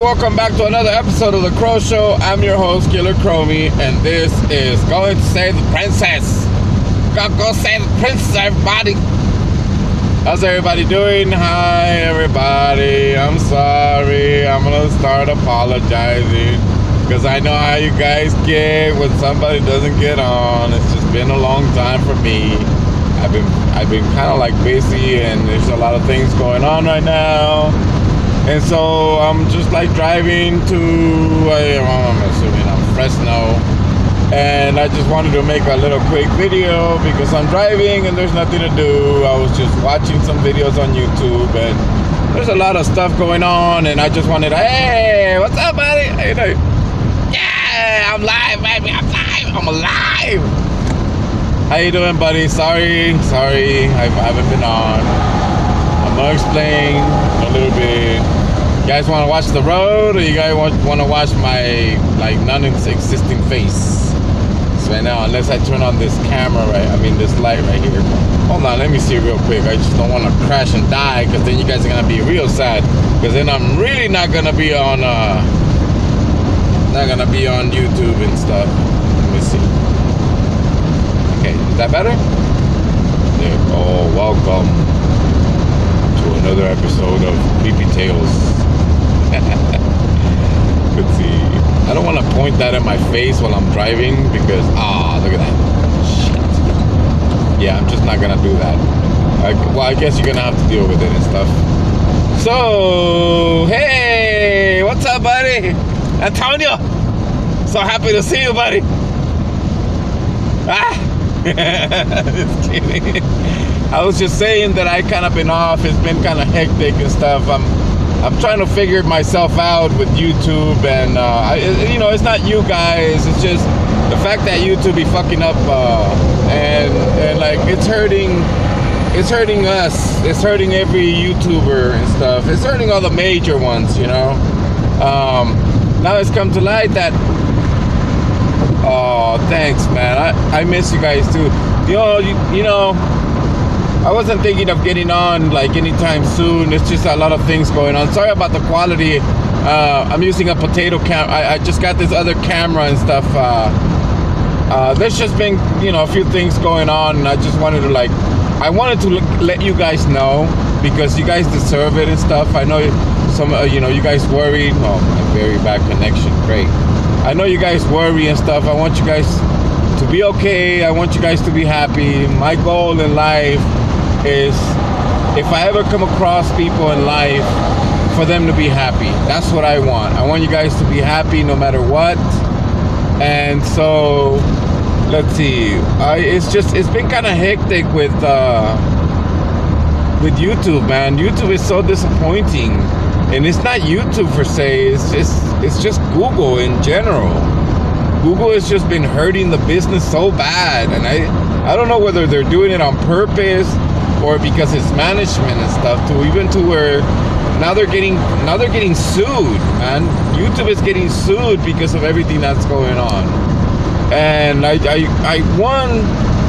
Welcome back to another episode of The Crow Show. I'm your host, Killer Chromie, and this is Going to Save the Princess. Go save the princess, everybody. How's everybody doing? Hi, everybody. I'm sorry. I'm going to start apologizing because I know how you guys get when somebody doesn't get on. It's just been a long time for me. I've been kind of like busy, and there's a lot of things going on right now. And so I'm just like driving to, I'm assuming Fresno. And I just wanted to make a little quick video because I'm driving and there's nothing to do. I was just watching some videos on YouTube and there's a lot of stuff going on. And I just wanted to, hey, what's up, buddy? How you doing? Yeah, I'm live, baby. I'm live. I'm alive. How you doing, buddy? Sorry. I haven't been on. I'm gonna explain a little bit. You guys want to watch the road, or you guys want to watch my like non-existing face? So right now, unless I turn on this camera, this light right here. Hold on, let me see real quick. I just don't want to crash and die, because then you guys are gonna be real sad. Because then I'm really not gonna be on YouTube and stuff. Let me see. Okay, is that better? Yeah. Oh, welcome to another episode of Creepy Tales. Let's see. I don't want to point that at my face while I'm driving because, look at that. Shit. Yeah, I'm just not going to do that. I guess you're going to have to deal with it and stuff. So, hey, what's up, buddy? Antonio. So happy to see you, buddy. Just kidding. I was just saying that I kind of been off. It's been kind of hectic and stuff. I'm trying to figure myself out with YouTube, and it's not you guys. It's just the fact that YouTube be fucking up, and like it's hurting us. It's hurting every YouTuber and stuff. It's hurting all the major ones, Now it's come to light that. Oh, thanks, man. I miss you guys too. I wasn't thinking of getting on like anytime soon. It's just a lot of things going on. Sorry about the quality. I'm using a potato cam. I just got this other camera and stuff. There's just been, a few things going on, and I just wanted to let you guys know because you guys deserve it and stuff. I know some, you guys worried. Oh, very bad connection. Great. I know you guys worry and stuff. I want you guys to be okay. I want you guys to be happy. My goal in life is, if I ever come across people in life, for them to be happy. That's what I want. I want you guys to be happy no matter what. And so, let's see. It's been kind of hectic with YouTube, man. YouTube is so disappointing. And it's not YouTube per se. It's just Google in general. Google has just been hurting the business so bad, and I don't know whether they're doing it on purpose or because it's management and stuff. To where now they're getting sued, man. YouTube is getting sued because of everything that's going on. And I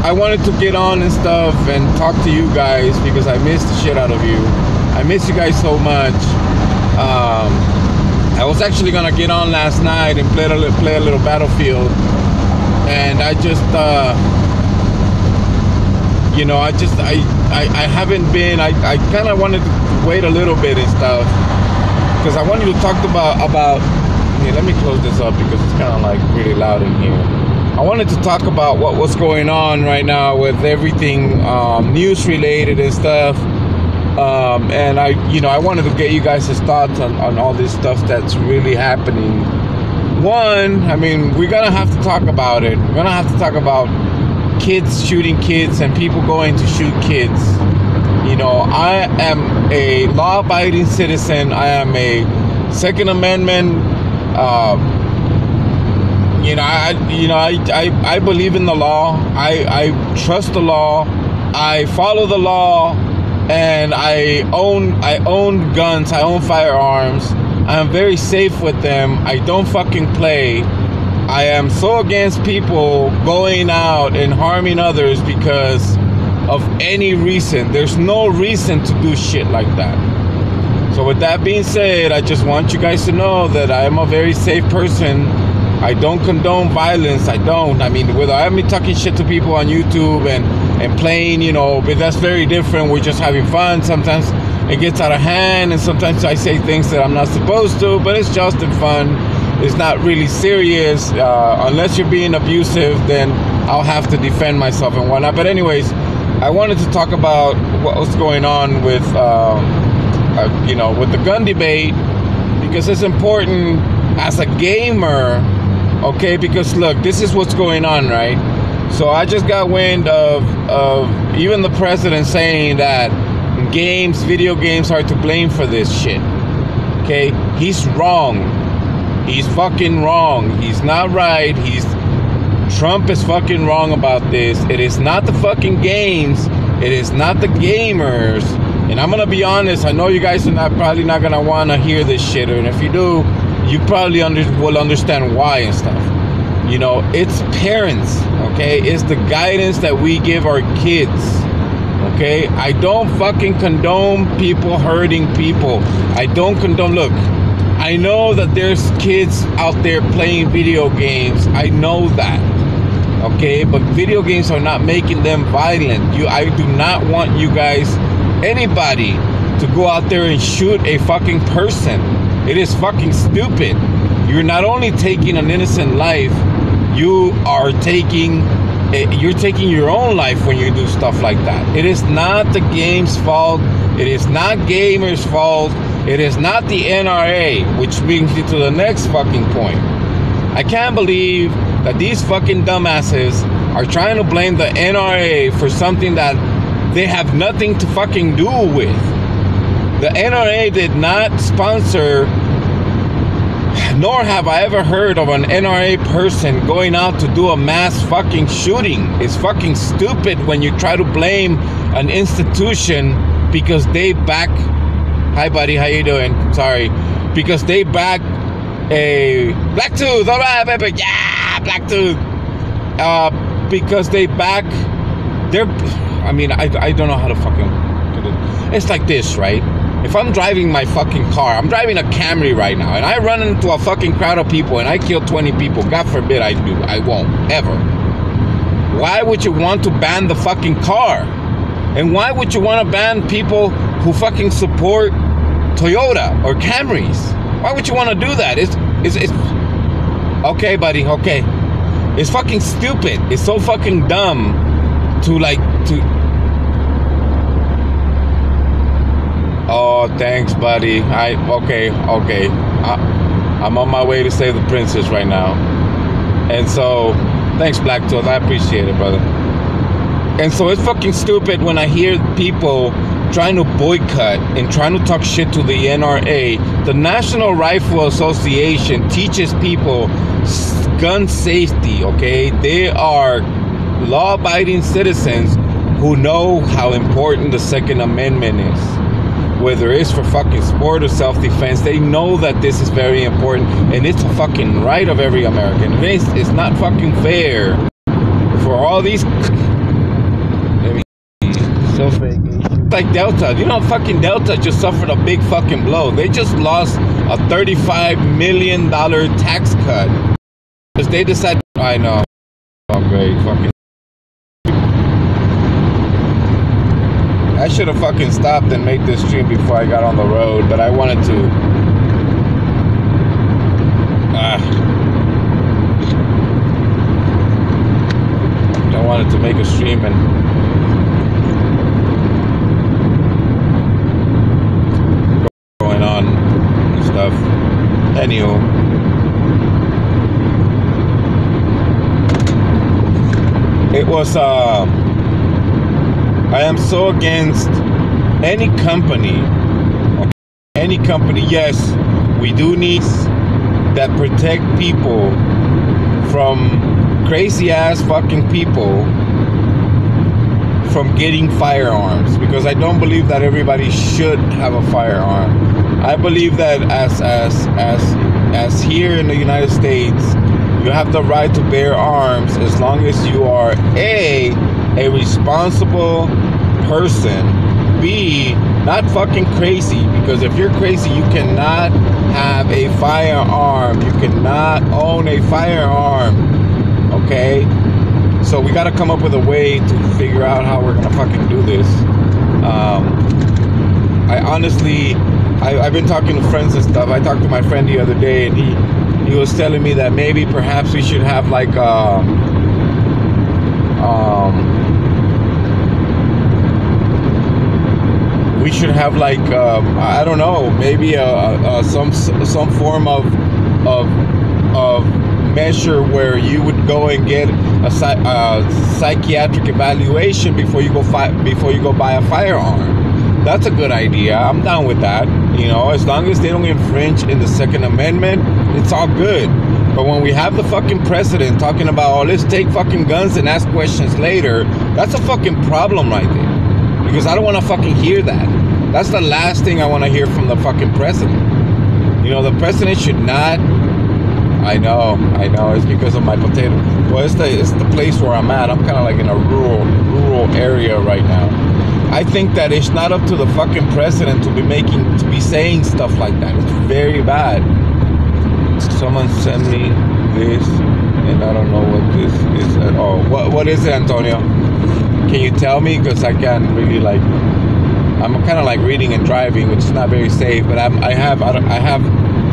wanted to get on and stuff and talk to you guys because I miss the shit out of you. I miss you guys so much. I was actually gonna get on last night and play a little Battlefield, and I just, I haven't been. I kind of wanted to wait a little bit and stuff because I wanted to talk about. Here, let me close this up because it's kind of like really loud in here. I wanted to talk about what's going on right now with everything news related and stuff. And I wanted to get you guys' thoughts on all this stuff that's really happening. One, we're gonna have to talk about it. We're gonna have to talk about kids shooting kids and people going to shoot kids. I am a law-abiding citizen. I am a Second Amendment. I believe in the law. I trust the law. I follow the law. And I own guns, I own firearms. I am very safe with them. I don't fucking play. I am so against people going out and harming others because of any reason. There's no reason to do shit like that. So with that being said, I just want you guys to know that I am a very safe person. I don't condone violence. I don't. I mean, whether I'm talking shit to people on YouTube and playing, you know, but that's very different. We're just having fun. Sometimes it gets out of hand, and sometimes I say things that I'm not supposed to, but it's just in fun. It's not really serious. Unless you're being abusive, then I'll have to defend myself and whatnot. But anyways, I wanted to talk about what's going on with, you know, with the gun debate, because it's important as a gamer, okay? Because look, this is what's going on, right? So I just got wind of even the president saying that video games are to blame for this shit, okay? He's wrong. He's fucking wrong. He's not right. Trump is fucking wrong about this. It is not the fucking games. It is not the gamers. And I'm gonna be honest. I know you guys are probably not gonna wanna hear this shit, and if you do, you probably will understand why and stuff. You know, it's parents, okay? It's the guidance that we give our kids, okay? I don't fucking condone people hurting people. I don't condone. Look, I know that there's kids out there playing video games. I know that, okay? But video games are not making them violent. I do not want you guys, anybody, to go out there and shoot a fucking person. It is fucking stupid. You're not only taking an innocent life, you're taking your own life when you do stuff like that. It is not the game's fault. It is not gamers' fault. It is not the NRA, which brings you to the next fucking point. I can't believe that these fucking dumbasses are trying to blame the NRA for something that they have nothing to fucking do with. The NRA did not sponsor, nor have I ever heard of an NRA person going out to do a mass fucking shooting. It's fucking stupid when you try to blame an institution because they back. Hi, buddy. How you doing? Sorry. Because they back a black tooth. All right, baby. Yeah, black tooth. Because they back their. I mean, I don't know how to fucking put it. It's like this, right? If I'm driving my fucking car, I'm driving a Camry right now, and I run into a fucking crowd of people, and I kill 20 people. God forbid I do. I won't ever. Why would you want to ban the fucking car? And why would you want to ban people who fucking support Toyota or Camrys? Why would you want to do that? It's okay, buddy, okay. It's fucking stupid. It's so fucking dumb to. Oh, thanks, buddy. Okay. I'm on my way to save the princess right now. And so, thanks, Black Tooth. I appreciate it, brother. And so it's fucking stupid when I hear people trying to boycott and trying to talk shit to the NRA. The National Rifle Association teaches people gun safety, okay? They are law-abiding citizens who know how important the Second Amendment is. Whether it's for fucking sport or self-defense, they know that this is very important, and it's a fucking right of every American. It's not fucking fair for all these... So fake. Like Delta, you know, fucking Delta just suffered a big fucking blow. They just lost a $35 million tax cut because they decided. I know. Oh, great, fucking. I should have fucking stopped and made this stream before I got on the road, but I wanted to. I wanted to make a stream and. Anywho, it was I am so against any company. Yes, we do need that protect people from crazy ass fucking people from getting firearms, because I don't believe that everybody should have a firearm. I believe that as here in the United States, you have the right to bear arms as long as you are a responsible person be not fucking crazy, because if you're crazy, you cannot have a firearm. You cannot own a firearm. Okay? So we got to come up with a way to figure out how we're gonna fucking do this. I honestly, I've been talking to friends and stuff. I talked to my friend the other day, and he was telling me that maybe perhaps we should have like we should have like I don't know, maybe some form of measure where you would go and get a psychiatric evaluation before you go buy a firearm. That's a good idea. I'm down with that. You know, as long as they don't infringe in the Second Amendment, it's all good. But when we have the fucking president talking about, oh, let's take fucking guns and ask questions later, that's a fucking problem right there. Because I don't want to fucking hear that. That's the last thing I want to hear from the fucking president. You know, the president should not. I know, it's because of my potato. Well, it's the place where I'm at. I'm kind of like in a rural area right now. I think that it's not up to the fucking president to be saying stuff like that. It's very bad. Someone sent me this, and I don't know what this is at all. What is it, Antonio? Can you tell me? Because I can't really like. I'm kind of like reading and driving, which is not very safe. But I have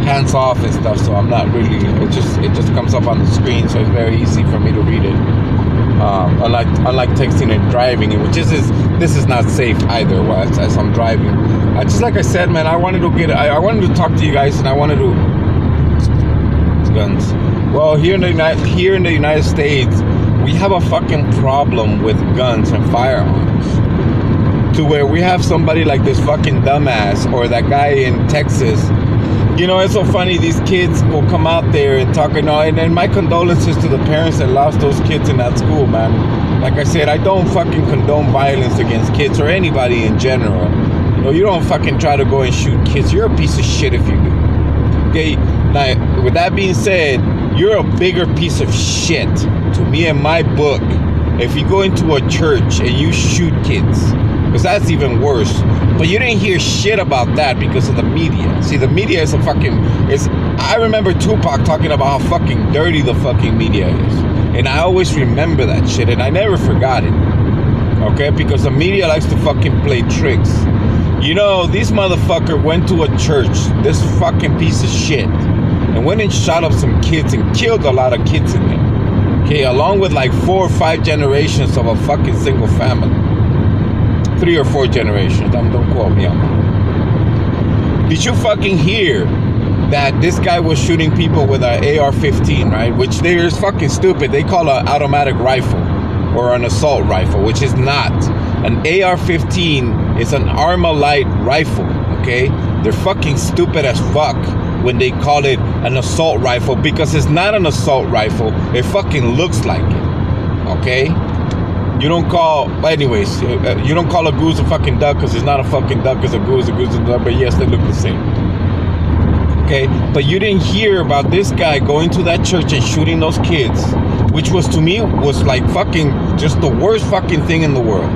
hands off and stuff, so I'm not really. It just comes up on the screen, so it's very easy for me to read it. Unlike texting and driving, which this is not safe either. As I'm driving, just like I said, man, I wanted to talk to you guys, and I wanted to guns. Well, here in the United States, we have a fucking problem with guns and firearms, to where we have somebody like this fucking dumbass or that guy in Texas. You know, it's so funny. These kids will come out there and talk, and my condolences to the parents that lost those kids in that school, man. Like I said, I don't fucking condone violence against kids or anybody in general. You know, you don't fucking try to go and shoot kids. You're a piece of shit if you do. Okay? Now, with that being said, you're a bigger piece of shit to me in my book if you go into a church and you shoot kids. Because that's even worse. But you didn't hear shit about that because of the media. See, the media is I remember Tupac talking about how fucking dirty the fucking media is. And I always remember that shit, and I never forgot it. Okay? Because the media likes to fucking play tricks. You know, this motherfucker went to a church, this fucking piece of shit, and went and shot up some kids and killed a lot of kids in there. Okay? Along with like 4 or 5 generations of a fucking single family. 3 or 4 generations. Don't quote me on that. Did you fucking hear that this guy was shooting people with an AR-15, right? Which they're fucking stupid. They call an automatic rifle or an assault rifle, which is not. An AR-15 is an Armalite rifle, okay? They're fucking stupid as fuck when they call it an assault rifle, because it's not an assault rifle. It fucking looks like it, okay? You don't call, anyways, you don't call a goose a fucking duck because it's not a fucking duck, it's a goose is a duck, but yes, they look the same. Okay, but you didn't hear about this guy going to that church and shooting those kids, which was, to me, was like fucking just the worst fucking thing in the world.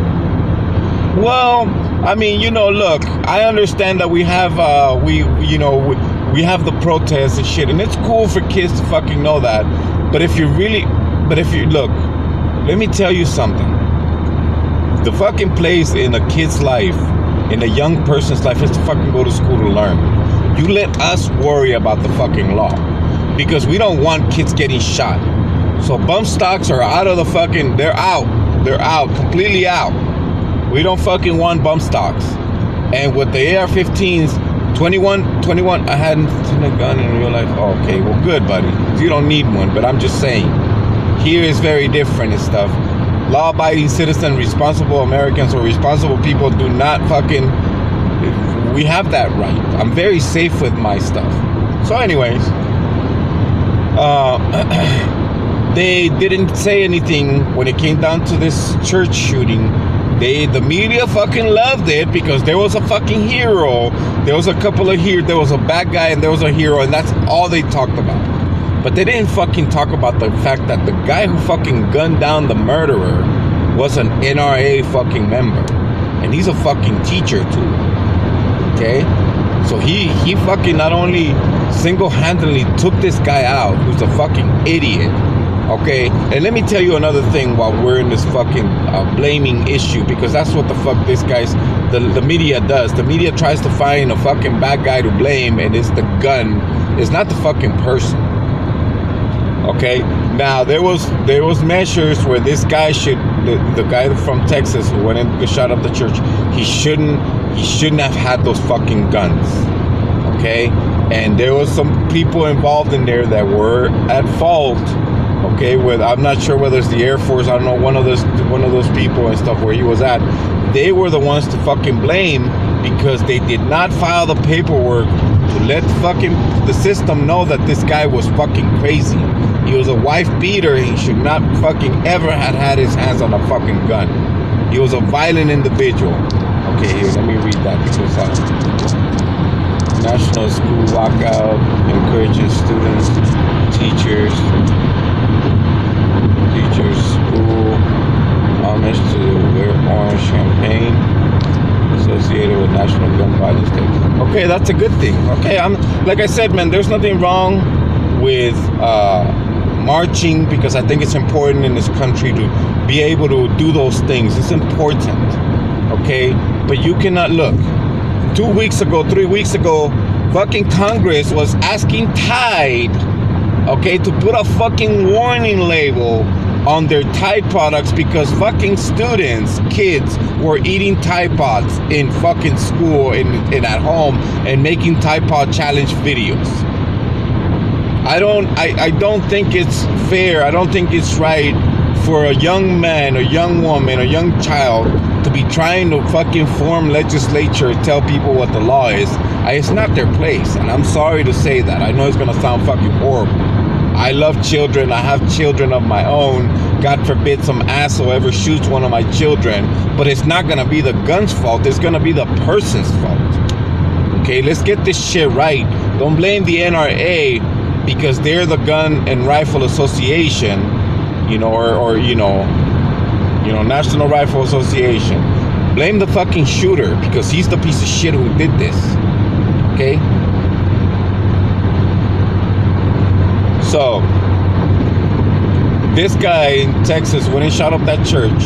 Well, I mean, you know, look, I understand that we have, we have the protests and shit, and it's cool for kids to fucking know that, but if you look, let me tell you something. The fucking place in a kid's life, in a young person's life, is to fucking go to school to learn. You let us worry about the fucking law, because we don't want kids getting shot. So bump stocks are out of the fucking, they're out, completely out. We don't fucking want bump stocks. And with the AR-15s, 21, I hadn't seen a gun in real life. Oh, okay, well, good, buddy. You don't need one, but I'm just saying. Here is very different and stuff. Law-abiding citizen, responsible Americans, or responsible people do not fucking... We have that right. I'm very safe with my stuff. So anyways, they didn't say anything when it came down to this church shooting. The media fucking loved it because there was a fucking hero. There was a couple of heroes. There was a bad guy and there was a hero, and that's all they talked about. But they didn't fucking talk about the fact that the guy who fucking gunned down the murderer was an NRA fucking member. and he's a fucking teacher too. Okay, so he fucking not only single-handedly took this guy out, who's a fucking idiot. Okay, and let me tell you another thing while we're in this fucking blaming issue, because that's what the fuck this guy's the media does. The media tries to find a fucking bad guy to blame, and it's the gun. It's not the fucking person. Okay, now there was measures where this guy the guy from Texas who went and shot up the church, he shouldn't have had those fucking guns. Okay, and there was some people involved in there that were at fault. Okay, I'm not sure whether it's the Air Force, I don't know, one of those people and stuff where he was at. They were the ones to fucking blame because they did not file the paperwork to let the system know that this guy was fucking crazy. He was a wife beater. He should not fucking ever have had his hands on a fucking gun. He was a violent individual. Okay, here, let me read that because National School Lockout encourages students, teachers, school homage to wear orange champagne associated with National Gun Violence Day. Okay, that's a good thing. Okay, like I said, man, there's nothing wrong with marching, because I think it's important in this country to be able to do those things. It's important. Okay, but you cannot look. 2 weeks ago, 3 weeks ago, fucking Congress was asking Tide, okay, to put a fucking warning label on their Tide products because fucking students, kids, were eating Tide Pods in fucking school and at home and making Tide Pod challenge videos. I don't think it's fair. I don't think it's right for a young man, a young woman, a young child to be trying to fucking form legislature, tell people what the law is. It's not their place, and I'm sorry to say that. I know it's gonna sound fucking horrible. I love children. I have children of my own. God forbid some asshole ever shoots one of my children, but it's not gonna be the gun's fault. It's gonna be the person's fault. Okay, let's get this shit right. Don't blame the NRA because they're the Gun and Rifle Association, or National Rifle Association. Blame the fucking shooter because he's the piece of shit who did this. Okay? So, this guy in Texas, when he shot up that church.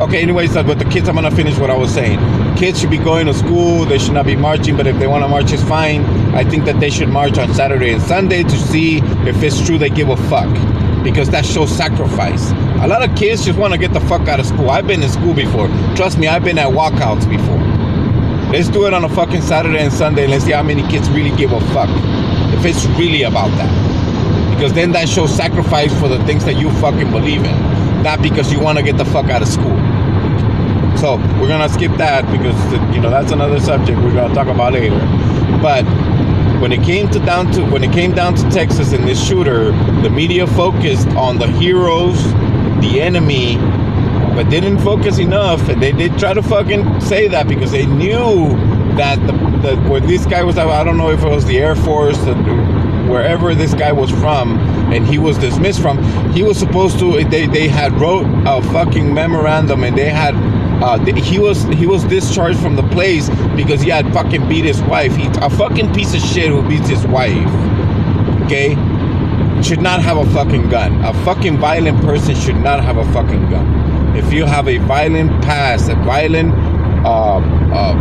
Okay, anyways, with the kids, I'm going to finish what I was saying. Kids should be going to school. They should not be marching, but if they want to march, it's fine. I think that they should march on Saturday and Sunday to see if it's true they give a fuck, because that shows sacrifice. A lot of kids just want to get the fuck out of school. I've been in school before. Trust me, I've been at walkouts before. Let's do it on a fucking Saturday and Sunday, and let's see how many kids really give a fuck, if it's really about that. Because then that shows sacrifice for the things that you fucking believe in, not because you want to get the fuck out of school. So we're gonna skip that because that's another subject we're gonna talk about later. But when it came down to Texas and this shooter, the media focused on the heroes, the enemy, but didn't focus enough. And they did try to fucking say that because they knew that where this guy was, I don't know if it was the Air Force, wherever this guy was from, and he was dismissed from, he was supposed to, they had wrote a fucking memorandum, and they had he was discharged from the place because he had fucking beat his wife. He's a fucking piece of shit who beats his wife. Okay, should not have a fucking gun. A fucking violent person should not have a fucking gun. If you have a violent past, a violent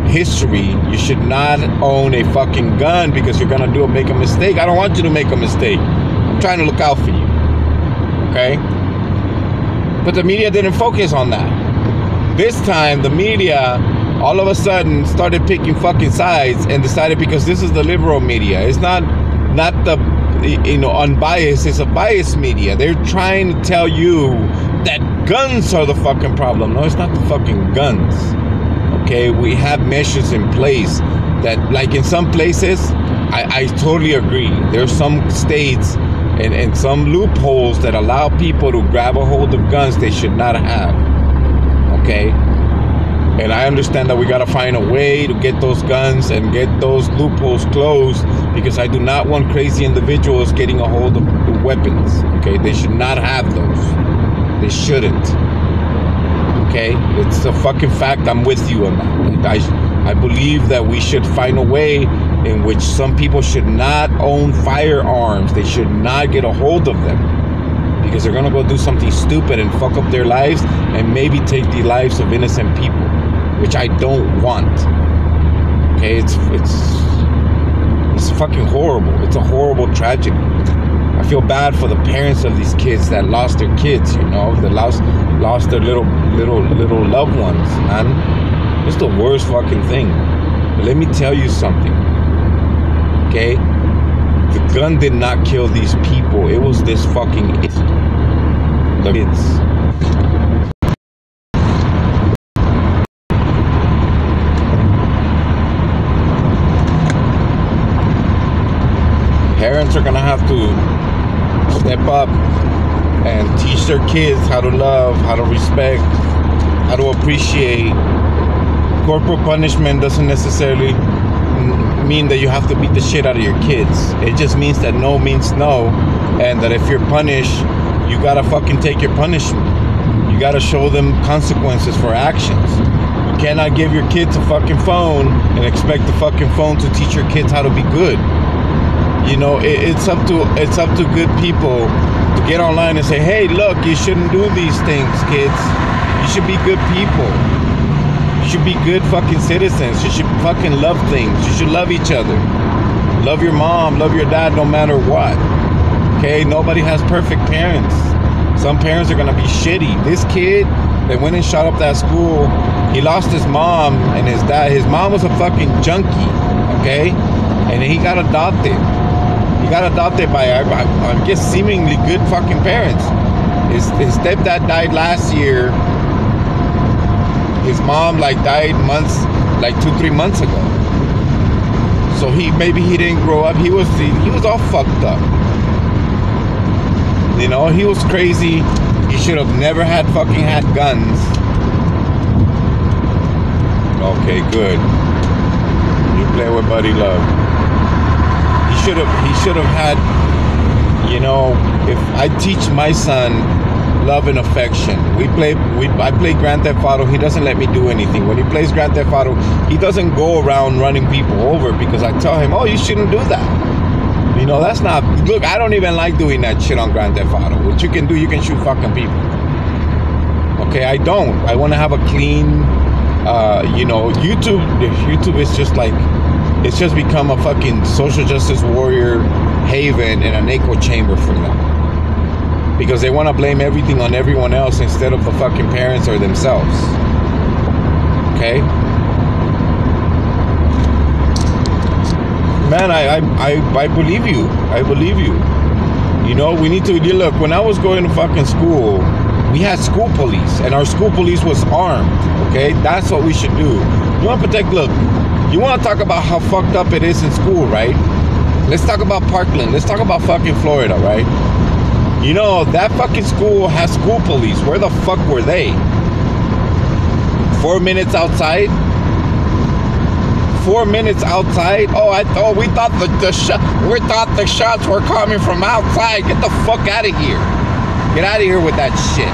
history, you should not own a fucking gun because you're gonna make a mistake. I don't want you to make a mistake. I'm trying to look out for you. Okay, but the media didn't focus on that. This time, the media all of a sudden started picking fucking sides and decided, because this is the liberal media. It's not the unbiased. It's a biased media. They're trying to tell you that guns are the fucking problem. No, it's not the fucking guns. Okay, we have measures in place that, like in some places, I totally agree. There's some states and some loopholes that allow people to grab a hold of guns they should not have. Okay, and I understand that we gotta find a way to get those guns and get those loopholes closed, because I do not want crazy individuals getting a hold of weapons. Okay, they should not have those. They shouldn't. Okay, it's a fucking fact. I'm with you on that. I believe that we should find a way in which some people should not own firearms. They should not get a hold of them because they're gonna go do something stupid and fuck up their lives and maybe take the lives of innocent people, which I don't want. Okay, it's fucking horrible. It's a horrible tragedy. I feel bad for the parents of these kids that lost their kids, you know, that lost their little loved ones, man. It's the worst fucking thing. But let me tell you something, okay? The gun did not kill these people. It was this fucking the kids. Parents are gonna have to step up and teach their kids how to love, how to respect, how to appreciate. Corporal punishment doesn't necessarily mean that you have to beat the shit out of your kids. It just means that no means no, and that if you're punished, you gotta fucking take your punishment. You gotta show them consequences for actions. You cannot give your kids a fucking phone and expect the fucking phone to teach your kids how to be good. You know, it's up to good people to get online and say, hey, look, you shouldn't do these things, kids. You should be good people. You should be good fucking citizens. You should fucking love things. You should love each other. Love your mom, love your dad, no matter what. Okay, nobody has perfect parents. Some parents are gonna be shitty. This kid that went and shot up that school, he lost his mom and his dad. His mom was a fucking junkie, okay? And he got adopted. He got adopted by, I guess, seemingly good fucking parents. His stepdad died last year. His mom died 2-3 months ago. So maybe he didn't grow up. He was all fucked up. You know, he was crazy. He should have never had guns. Okay, good. You play with Buddy Love. He should have had, you know, if I teach my son love and affection. I play Grand Theft Auto. He doesn't let me do anything. When he plays Grand Theft Auto, he doesn't go around running people over because I tell him, oh, you shouldn't do that. You know, that's not, look, I don't even like doing that shit on Grand Theft Auto. What you can do, you can shoot fucking people. Okay, I don't. I want to have a clean, you know, YouTube is just it's just become a fucking social justice warrior haven and an echo chamber for them. Because they want to blame everything on everyone else instead of the fucking parents or themselves. Okay? Man, I believe you. I believe you. You know, we need to look. When I was going to fucking school, we had school police, and our school police was armed. Okay, that's what we should do. You want to protect? Look, you want to talk about how fucked up it is in school, right? Let's talk about Parkland. Let's talk about fucking Florida, right? You know, that fucking school has school police. Where the fuck were they? 4 minutes outside? 4 minutes outside? Oh, we thought the shots were coming from outside. Get the fuck out of here. Get out of here with that shit.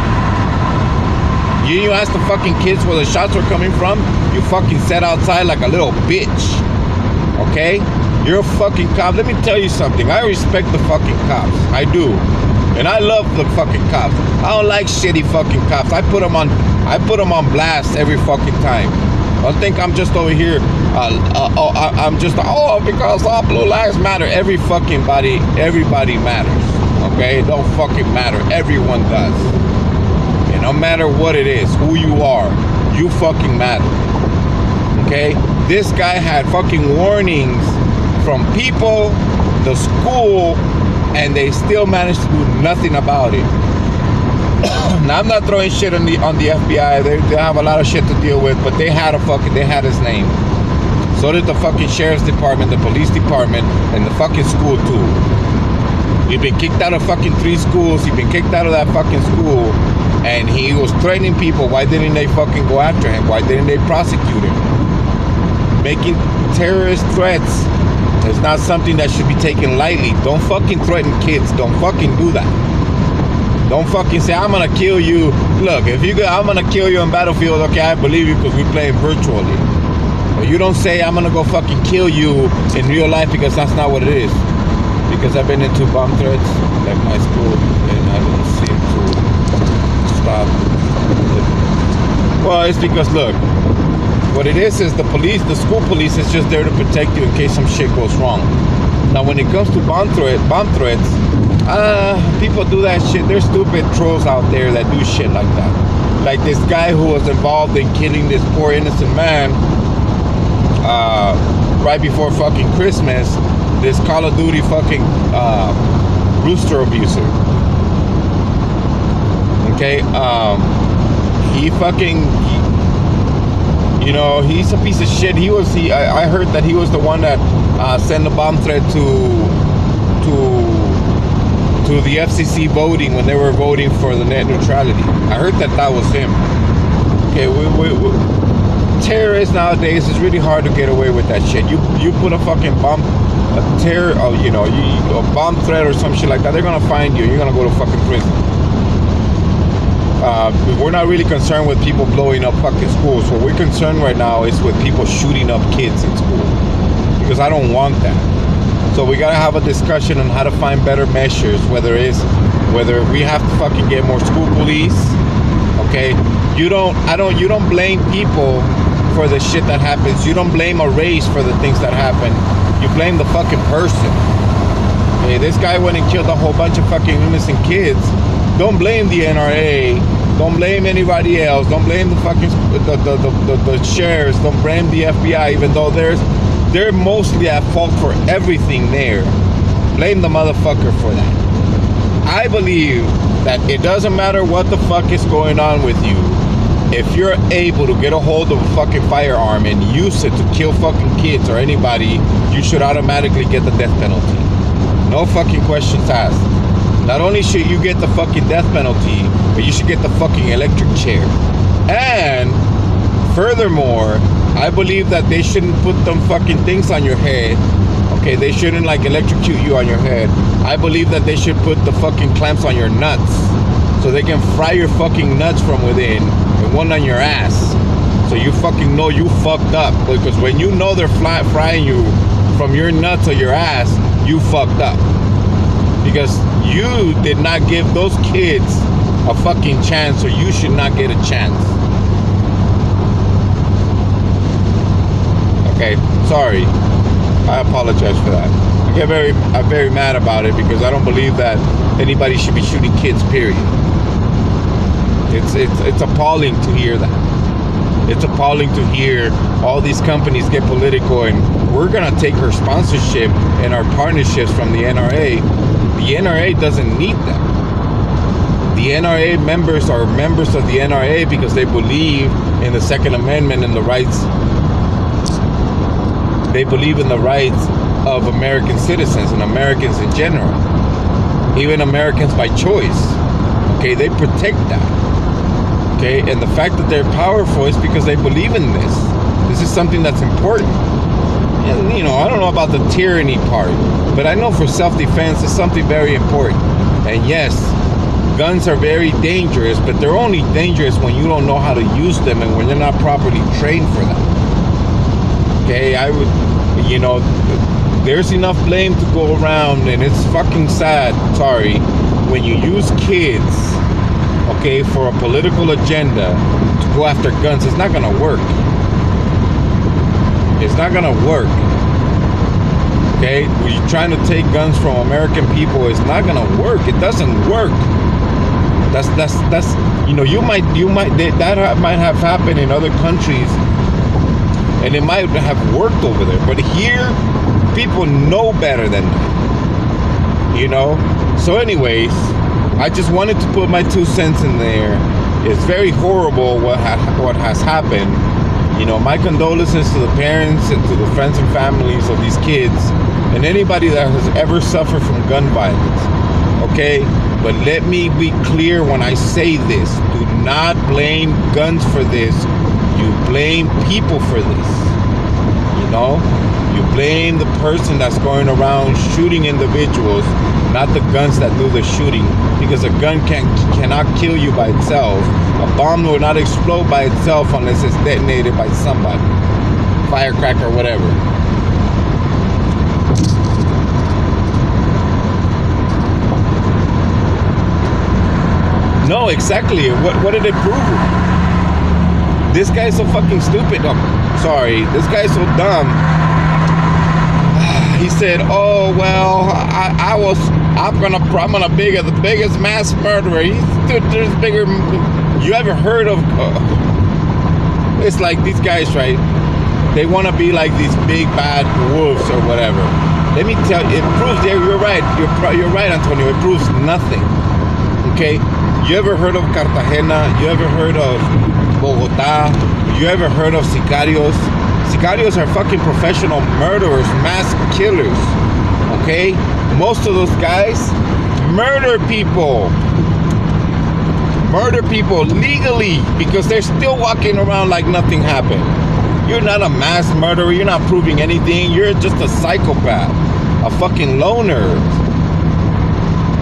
You asked the fucking kids where the shots were coming from? You fucking sat outside like a little bitch. Okay? You're a fucking cop. Let me tell you something. I respect the fucking cops. I do. And I love the fucking cops. I don't like shitty fucking cops. I put them on blast every fucking time. Don't think I'm just over here. Because all blue lives matter. Everybody matters. Okay? It don't fucking matter. Everyone does. And no matter what it is, who you are, you fucking matter. Okay? This guy had fucking warnings from people, the school, and they still managed to do nothing about it. Now, I'm not throwing shit on the FBI. They have a lot of shit to deal with, but they had his name. So did the fucking sheriff's department, the police department, and the fucking school too. He'd been kicked out of fucking 3 schools. He'd been kicked out of that fucking school, and he was threatening people. Why didn't they fucking go after him? Why didn't they prosecute him? Making terrorist threats is not something that should be taken lightly. Don't fucking threaten kids. Don't fucking do that. Don't fucking say, I'm gonna kill you. Look, if you go, I'm gonna kill you on Battlefield, okay, I believe you because we play virtually. But you don't say, I'm gonna go fucking kill you in real life, because that's not what it is. Because I've been into bomb threats at my school, and I don't seem to stop. Well, it's because, look, what it is the police, the school police is just there to protect you in case some shit goes wrong. Now, when it comes to bomb threats, people do that shit. There's stupid trolls out there that do shit like that. Like this guy who was involved in killing this poor innocent man right before fucking Christmas. This Call of Duty fucking rooster abuser. Okay, you know, he's a piece of shit. I heard that he was the one that sent a bomb threat to the FCC voting when they were voting for the net neutrality. I heard that was him. Okay, terrorists nowadays, it's really hard to get away with that shit. You put a fucking bomb, a bomb threat or some shit like that, they're gonna find you. You're gonna go to fucking prison. We're not really concerned with people blowing up fucking schools. What we're concerned right now is with people shooting up kids in school, because I don't want that. So we gotta have a discussion on how to find better measures, whether we have to fucking get more school police. Okay, you don't blame people for the shit that happens. You don't blame a race for the things that happen. You blame the fucking person. Okay, this guy went and killed a whole bunch of fucking innocent kids. Don't blame the NRA. Don't blame anybody else. Don't blame the fucking the sheriffs. Don't blame the FBI, even though they're mostly at fault for everything there. Blame the motherfucker for that. I believe that it doesn't matter what the fuck is going on with you. If you're able to get a hold of a fucking firearm and use it to kill fucking kids or anybody, you should automatically get the death penalty. No fucking questions asked. Not only should you get the fucking death penalty, but you should get the fucking electric chair. And furthermore, I believe that they shouldn't put them fucking things on your head. Okay, they shouldn't like electrocute you on your head. I believe that they should put the fucking clamps on your nuts, so they can fry your fucking nuts from within, and one on your ass, so you fucking know you fucked up. Because when you know they're frying you from your nuts or your ass, you fucked up. Because you did not give those kids a fucking chance, or you should not get a chance. Okay, sorry. I apologize for that. I'm very mad about it, because I don't believe that anybody should be shooting kids, period. It's appalling to hear that. It's appalling to hear all these companies get political, and we're gonna take our sponsorship and our partnerships from the NRA. The NRA doesn't need them. The NRA members are members of the NRA because they believe in the Second Amendment and the rights. They believe in the rights of American citizens and Americans in general. Even Americans by choice. Okay, they protect that. Okay, and the fact that they're powerful is because they believe in this. This is something that's important. And, you know, I don't know about the tyranny part, but I know for self-defense it's something very important. And yes, guns are very dangerous, but they're only dangerous when you don't know how to use them and when you're not properly trained for them. Okay, I would, you know, there's enough blame to go around, and it's fucking sad, sorry, when you use kids, okay, for a political agenda to go after guns. It's not gonna work. It's not gonna work. Okay, when you're trying to take guns from American people, it's not gonna work. It doesn't work. That's you know, that might have happened in other countries, and it might have worked over there. But here, people know better than that. You know. So, anyways, I just wanted to put my 2 cents in there. It's very horrible what has happened. You know, my condolences to the parents and to the friends and families of these kids and anybody that has ever suffered from gun violence. Okay? But let me be clear when I say this. Do not blame guns for this. You blame people for this. You know? You blame the person that's going around shooting individuals not the guns that do the shooting, because a gun cannot kill you by itself. A bomb will not explode by itself unless it's detonated by somebody, firecracker or whatever. No, exactly. What did it prove? This guy's so fucking stupid. Oh, sorry, this guy's so dumb. He said, "Oh well, I'm gonna be the biggest mass murderer." There's bigger. You ever heard of? It's like these guys, right? They want to be like these big bad wolves or whatever. Let me tell you, it proves. Yeah, you're right. You're right, Antonio. It proves nothing. Okay. You ever heard of Cartagena? You ever heard of Bogota? You ever heard of sicarios? Sicarios are fucking professional murderers, mass killers. Okay? Most of those guys murder people. Murder people legally because they're still walking around like nothing happened. You're not a mass murderer. You're not proving anything. You're just a psychopath. A fucking loner.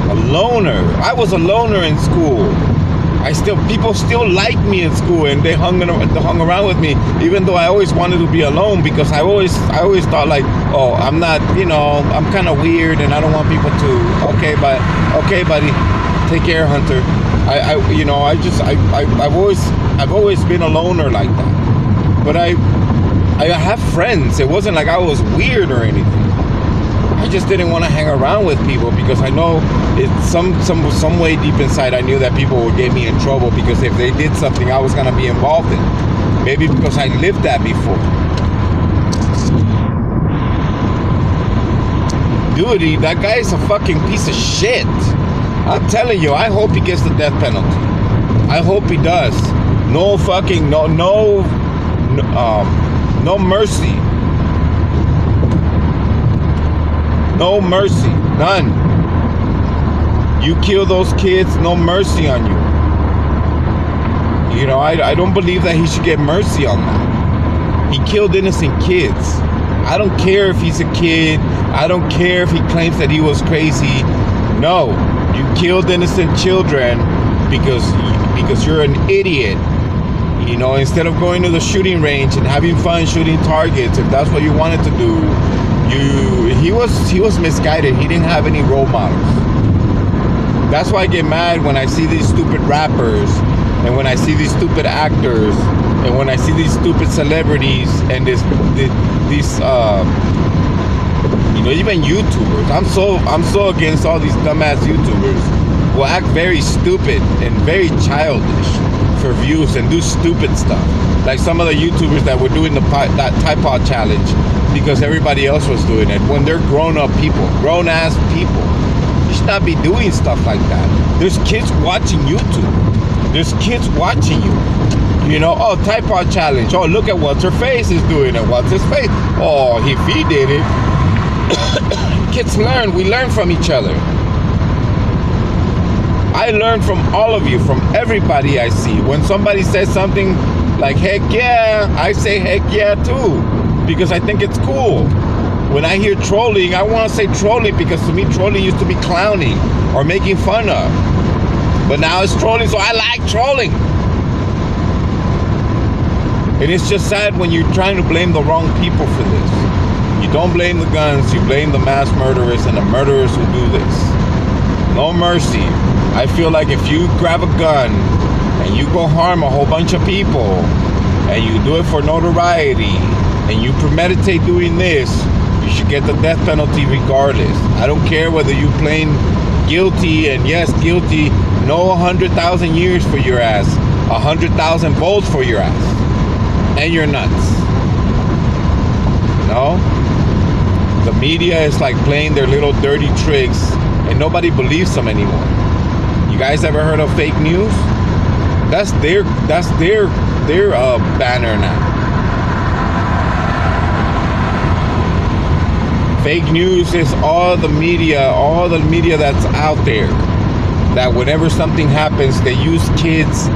A loner. I was a loner in school. People still liked me in school, and they hung around with me, even though I always wanted to be alone, because I always thought like, oh, I'm not, I'm kind of weird, and I don't want people to. Okay, buddy, take care, Hunter. I've always been a loner like that, but I have friends. It wasn't like I was weird or anything. I just didn't want to hang around with people because I know it's some way deep inside I knew that people would get me in trouble, because if they did something I was going to be involved in. Maybe because I lived that before. Dude, that guy is a fucking piece of shit. I'm telling you, I hope he gets the death penalty. I hope he does. No mercy. No mercy, none. You kill those kids, no mercy on you. I don't believe that he should get mercy on that. He killed innocent kids. I don't care if he's a kid. I don't care if he claims that he was crazy. No, you killed innocent children because you're an idiot. Instead of going to the shooting range and having fun shooting targets, if that's what you wanted to do, he was misguided. He didn't have any role models. That's why I get mad when I see these stupid rappers, and when I see these stupid actors, and when I see these stupid celebrities, and these even YouTubers. I'm so against all these dumbass YouTubers who act very stupid and very childish for views and do stupid stuff. Like some of the YouTubers that were doing that Tide Pod challenge because everybody else was doing it, when they're grown-ass people. You should not be doing stuff like that. There's kids watching YouTube. There's kids watching you. Oh, Tide Pod challenge. Oh, look at what's her face is doing it. What's his face? Oh, if he did it. Kids learn. We learn from each other. I learn from all of you, from everybody I see. When somebody says something like, heck yeah, I say heck yeah too, because I think it's cool. When I hear trolling, I want to say trolling because to me trolling used to be clowning or making fun of. But now it's trolling, so I like trolling. And it's just sad when you're trying to blame the wrong people for this. You don't blame the guns, you blame the mass murderers and the murderers who do this. No mercy. I feel like if you grab a gun and you go harm a whole bunch of people and you do it for notoriety and you premeditate doing this, you should get the death penalty regardless. I don't care whether you plain guilty, and yes, guilty, no 100,000 years for your ass, 100,000 volts for your ass, and you're nuts. The media is like playing their little dirty tricks and nobody believes them anymore. You guys ever heard of fake news? That's their banner now. Fake news is all the media that's out there. That whenever something happens, they use kids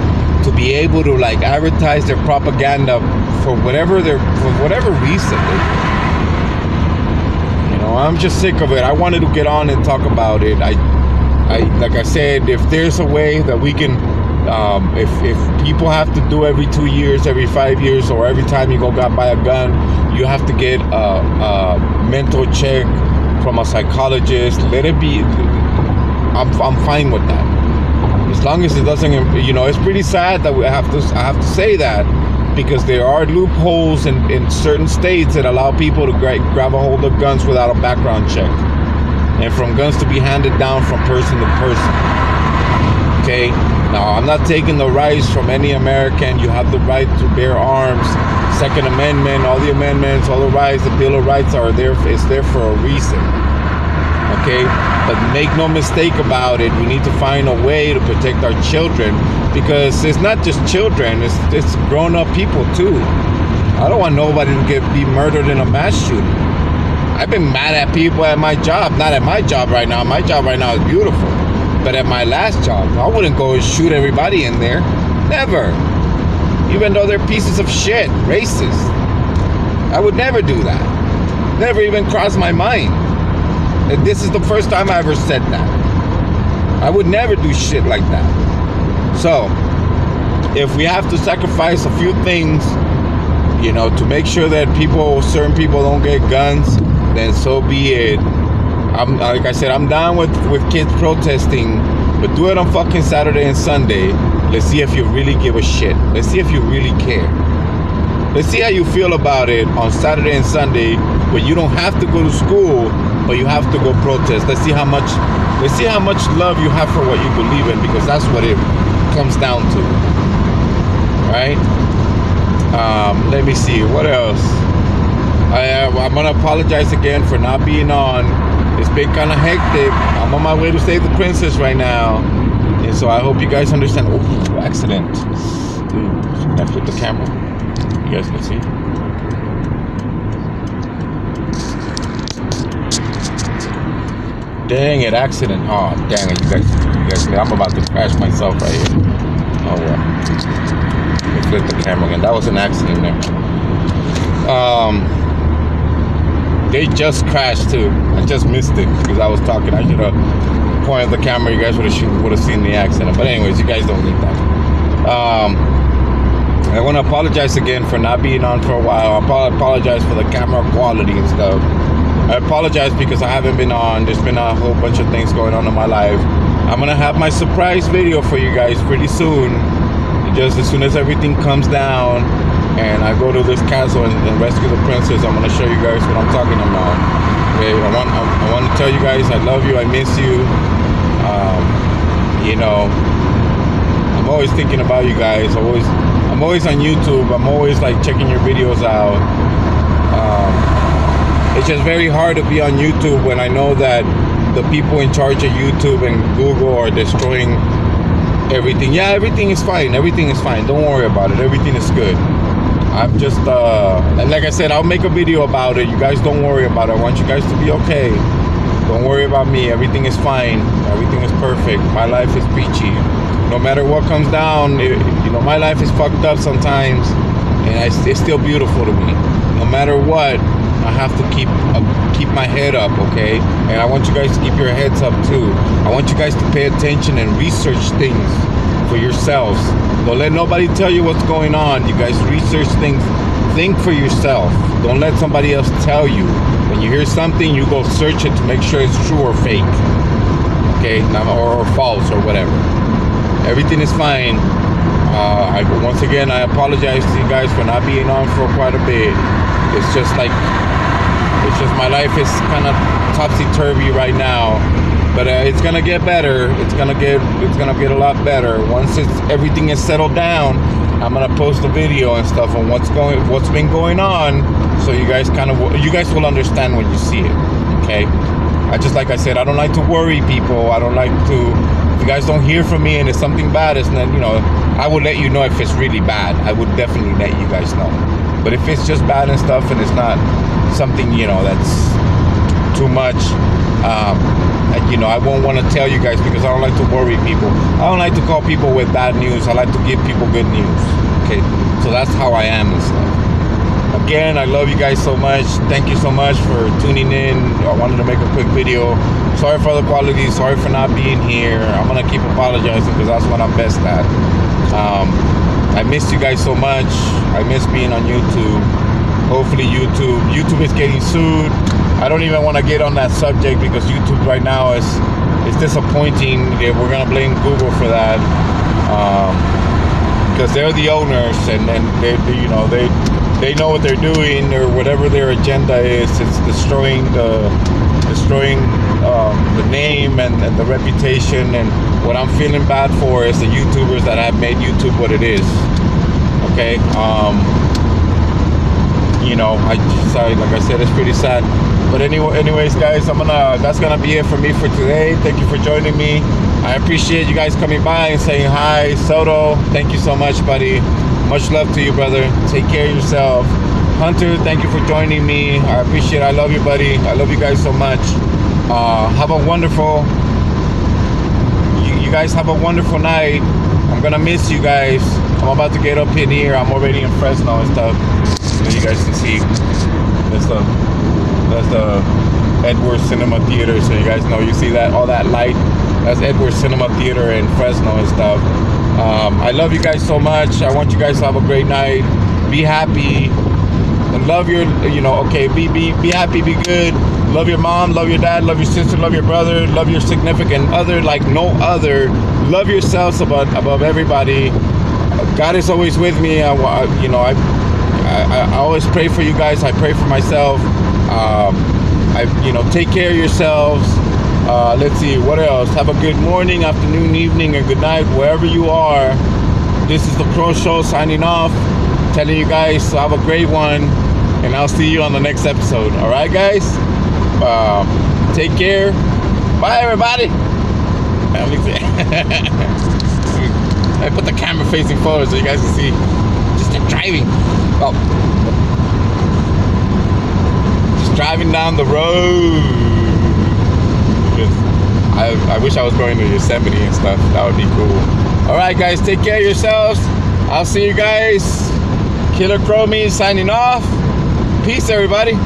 to be able to like advertise their propaganda for whatever reason. I'm just sick of it. I wanted to get on and talk about it. I like I said, if there's a way that we can, if people have to do every 2 years, every 5 years, or every time you go buy a gun, you have to get a mental check from a psychologist. Let it be. I'm fine with that. As long as it doesn't, it's pretty sad that I have to say that, because there are loopholes in certain states that allow people to grab a hold of guns without a background check, and from guns to be handed down from person to person. Okay, now I'm not taking the rights from any American. You have the right to bear arms. Second Amendment, all the amendments, all the rights, the Bill of Rights are there. It's there for a reason. Okay, but make no mistake about it, we need to find a way to protect our children, because it's not just children, it's grown-up people too. I don't want nobody to be murdered in a mass shooting. I've been mad at people at my job. Not at my job right now. My job right now is beautiful. But at my last job, I wouldn't go and shoot everybody in there. Never. Even though they're pieces of shit, racist. I would never do that. Never even crossed my mind. And this is the first time I ever said that. I would never do shit like that. So, if we have to sacrifice a few things, to make sure that certain people don't get guns, then so be it. Like I said, I'm down with kids protesting, but do it on fucking Saturday and Sunday. Let's see if you really give a shit. Let's see if you really care. Let's see how you feel about it on Saturday and Sunday, when you don't have to go to school, but you have to go protest. Let's see how much love you have for what you believe in, because that's what it comes down to, right? Let me see, what else? I'm gonna apologize again for not being on. It's been kind of hectic. I'm on my way to save the princess right now, and so I hope you guys understand. Oh, accident. Can I flip the camera? You guys can see. Dang it, accident. Oh, dang it, you guys, I'm about to crash myself right here. Oh, well. Let me flip the camera again. That was an accident there. They just crashed too. I just missed it because I was talking. I should have pointed the camera. You guys would have seen the accident. But anyways, you guys don't need that. I want to apologize again for not being on for a while. I apologize for the camera quality and stuff. I apologize because I haven't been on. There's been a whole bunch of things going on in my life. I'm going to have my surprise video for you guys pretty soon. Just as soon as everything comes down and I go to this castle and rescue the princess, I'm going to show you guys what I'm talking about. Okay, I want to tell you guys I love you. I miss you. I'm always thinking about you guys. I'm always on YouTube. I'm always like checking your videos out. It's just very hard to be on YouTube when I know that the people in charge of YouTube and Google are destroying everything. Yeah, everything is fine. Everything is fine. Don't worry about it. Everything is good. I'm just, and like I said, I'll make a video about it. You guys don't worry about it. I want you guys to be okay. Don't worry about me. Everything is fine. Everything is perfect. My life is peachy. No matter what comes down, my life is fucked up sometimes, and it's still beautiful to me. No matter what, I have to keep my head up, okay? And I want you guys to keep your heads up too. I want you guys to pay attention and research things for yourselves. Don't let nobody tell you what's going on. You guys research things. Think for yourself. Don't let somebody else tell you. When you hear something, you go search it to make sure it's true or fake, okay? Or false or whatever. Everything is fine. Once again, I apologize to you guys for not being on for quite a bit. It's just my life is kind of topsy-turvy right now, but it's gonna get better. It's gonna get a lot better once everything is settled down. I'm gonna post a video and stuff on what's been going on, so you guys will understand when you see it. Okay. Like I said, I don't like to worry people. I don't like to. If you guys don't hear from me and it's something bad, I will let you know if it's really bad. I would definitely let you guys know. But if it's just bad and stuff and it's not something, that's too much, I won't want to tell you guys because I don't like to worry people. I don't like to call people with bad news. I like to give people good news. Okay, so that's how I am and stuff. again, I love you guys so much. Thank you so much for tuning in. I wanted to make a quick video. Sorry for the quality. Sorry for not being here. I'm gonna keep apologizing because that's what I'm best at. I missed you guys so much. I miss being on YouTube. Hopefully YouTube is getting sued. I don't even want to get on that subject because YouTube right now is disappointing. We're gonna blame Google for that, because they're the owners, and they know what they're doing, or whatever their agenda is. It's destroying the name and the reputation. And what I'm feeling bad for is the YouTubers that have made YouTube what it is. Okay, like I said, it's pretty sad. But anyways, guys, that's gonna be it for me for today. Thank you for joining me. I appreciate you guys coming by and saying hi. Soto, thank you so much, buddy. Much love to you, brother. Take care of yourself. Hunter, thank you for joining me. I appreciate it. I love you, buddy. I love you guys so much. Have a wonderful. You guys have a wonderful night. I'm gonna miss you guys. I'm about to get up in here. I'm already in Fresno and stuff. So you guys can see. That's the Edwards Cinema Theater. So you guys know, you see that, all that light. That's Edwards Cinema Theater in Fresno and stuff. I love you guys so much. I want you guys to have a great night. Be happy. And love your, be happy, be good. Love your mom, love your dad, love your sister, love your brother, love your significant other like no other. Love yourselves above everybody. God is always with me. I always pray for you guys. I pray for myself. Take care of yourselves. Let's see, what else? Have a good morning, afternoon, evening, and good night, wherever you are. This is the Crow Show signing off, telling you guys to have a great one, and I'll see you on the next episode. All right, guys? Take care. Bye, everybody. I put the camera facing forward so you guys can see. Just driving. Oh. Just driving down the road. I wish I was going to Yosemite and stuff. That would be cool. All right, guys, take care of yourselves. I'll see you guys. Killer Chromie signing off. Peace, everybody.